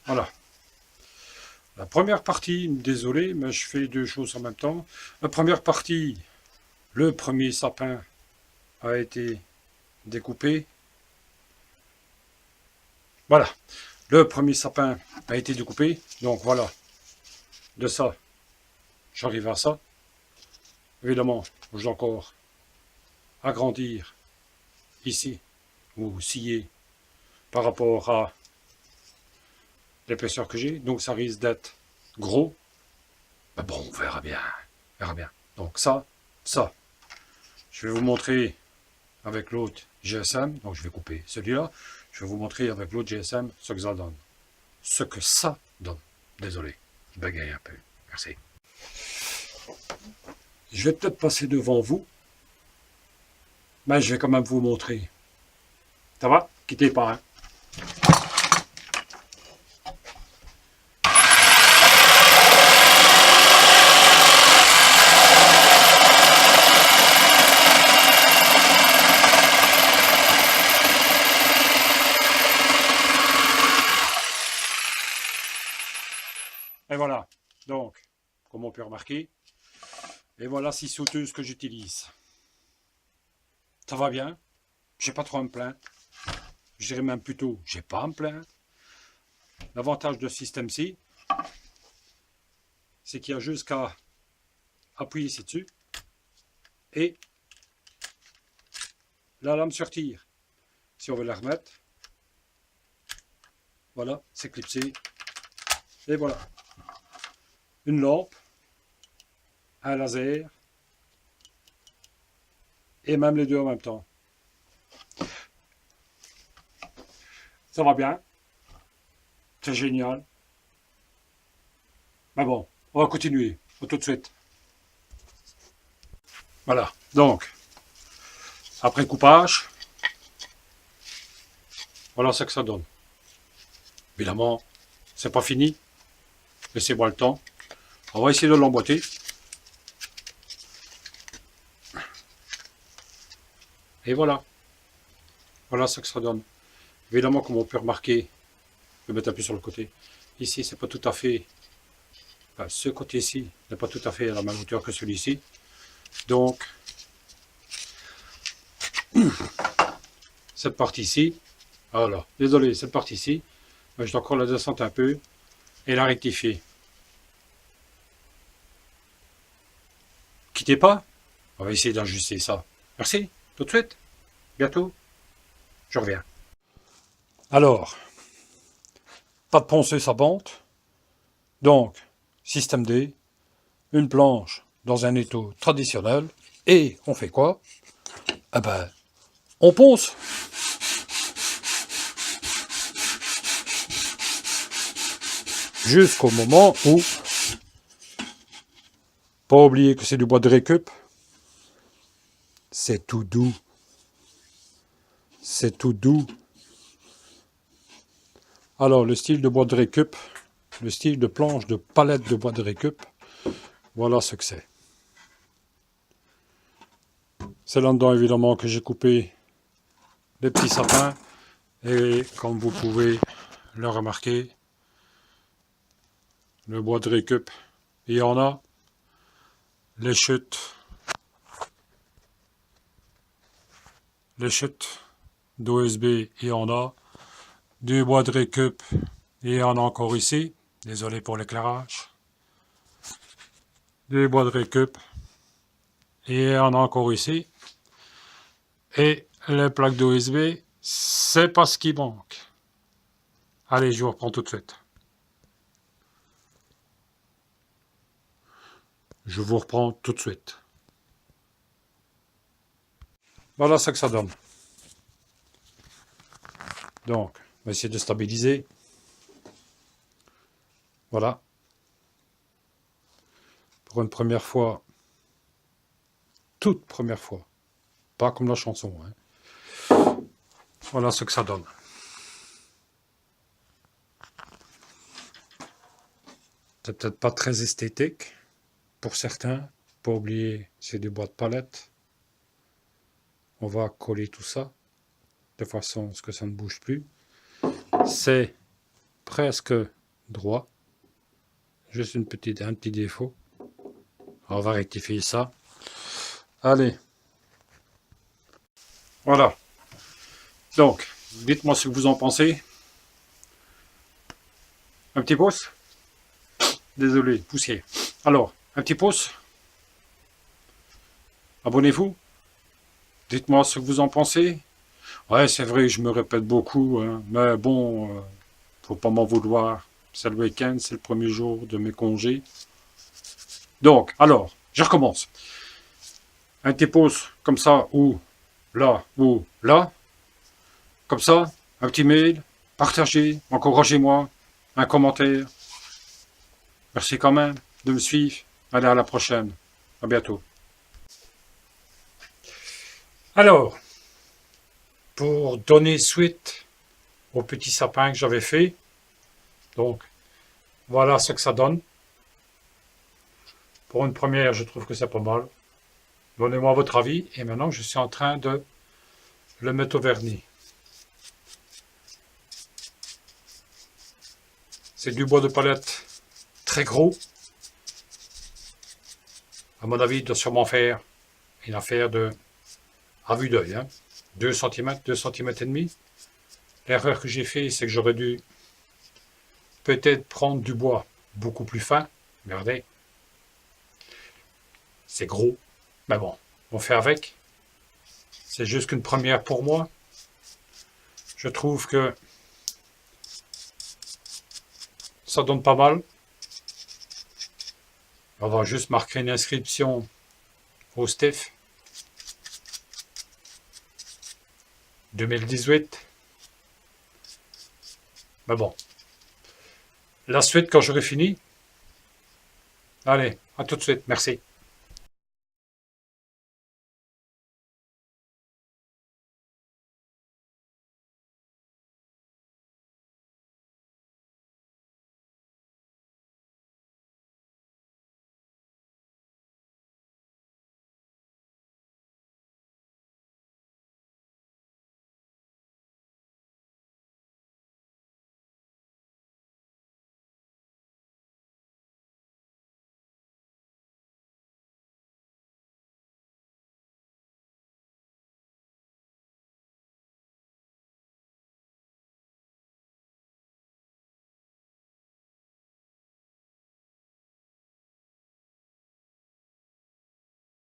Voilà. La première partie, désolé, mais je fais deux choses en même temps. La première partie, le premier sapin a été découpé. Voilà. Le premier sapin a été découpé. Donc voilà. De ça, j'arrive à ça. Évidemment, je dois encore agrandir ici, ou scier par rapport à l'épaisseur que j'ai. Donc ça risque d'être gros. Mais bon, on verra bien. On verra bien. Donc ça. Je vais vous montrer avec l'autre GSM. Donc je vais couper celui-là. Je vais vous montrer avec l'autre GSM ce que ça donne. Ce que ça donne. Désolé, je bégaye un peu. Merci. Je vais peut-être passer devant vous, mais je vais quand même vous montrer. Ça va? Quittez pas, hein? Et voilà. Donc, comme on peut remarquer, et voilà 6 sauteuses que j'utilise. Ça va bien. J'ai pas trop à me plaindre. Je dirais même plutôt, j'ai pas à me plaindre. L'avantage de ce système-ci, c'est qu'il y a juste qu'à appuyer ici dessus et la lame se retire. Si on veut la remettre, voilà, c'est clipsé. Et voilà. Une lampe, un laser et même les deux en même temps. Ça va bien. C'est génial. Mais bon, on va continuer. À tout de suite. Voilà. Donc, après coupage, voilà ce que ça donne. Évidemment, c'est pas fini. Laissez-moi le temps. On va essayer de l'emboîter. Et voilà. Voilà ce que ça donne. Évidemment, comme on peut remarquer, je vais mettre un peu sur le côté. Ici, c'est pas tout à fait. Enfin, ce côté-ci n'est pas tout à fait à la même hauteur que celui-ci. Donc, cette partie-ci, voilà. Désolé, cette partie-ci, je dois encore la descendre un peu et la rectifier. Quittez pas. On va essayer d'ajuster ça. Merci. Tout de suite. Bientôt. Je reviens. Alors, pas de ponceuse à pente. Donc, système D, une planche dans un étau traditionnel. Et on fait quoi? Ah ben, on ponce. Jusqu'au moment où, pas oublier que c'est du bois de récup, c'est tout doux. C'est tout doux. Alors, le style de bois de récup, le style de planche de palette de bois de récup, voilà ce que c'est. C'est là-dedans, évidemment, que j'ai coupé les petits sapins. Et comme vous pouvez le remarquer, le bois de récup, il y en a. Les chutes d'OSB, il y en a. Du bois de récup, il y en a encore ici. Désolé pour l'éclairage. Du bois de récup, il y en a encore ici. Et les plaques d'OSB, c'est pas ce qui manque. Allez, je vous reprends tout de suite. Je vous reprends tout de suite. Voilà ce que ça donne. Donc, on va essayer de stabiliser. Voilà. Pour une première fois, toute première fois, pas comme la chanson, hein. Voilà ce que ça donne. C'est peut-être pas très esthétique pour certains. Pas oublier, c'est du bois de palette. On va coller tout ça de façon à ce que ça ne bouge plus. C'est presque droit. Juste un petit défaut. On va rectifier ça. Allez. Voilà. Donc, dites-moi ce que vous en pensez. Un petit pouce? Désolé, poussière. Alors, un petit pouce. Abonnez-vous. Dites-moi ce que vous en pensez. Ouais, c'est vrai, je me répète beaucoup, hein, mais bon, faut pas m'en vouloir. C'est le week-end, c'est le premier jour de mes congés. Donc, alors, je recommence. Un petit pouce comme ça, ou là, comme ça, un petit mail, partagez, encouragez-moi, un commentaire. Merci quand même de me suivre. Allez, à la prochaine. À bientôt. Alors, pour donner suite au petit sapin que j'avais fait, donc, voilà ce que ça donne. Pour une première, je trouve que c'est pas mal. Donnez-moi votre avis. Et maintenant, je suis en train de le mettre au vernis. C'est du bois de palette très gros. À mon avis, il doit sûrement faire une affaire de, à vue d'œil, hein, 2 cm, 2 cm et demi. L'erreur que j'ai fait, c'est que j'aurais dû peut-être prendre du bois beaucoup plus fin. Regardez. C'est gros. Mais bon, on fait avec. C'est juste qu'une première pour moi. Je trouve que ça donne pas mal. On va juste marquer une inscription au STIF 2018. Mais bon. La suite quand j'aurai fini. Allez, à tout de suite. Merci.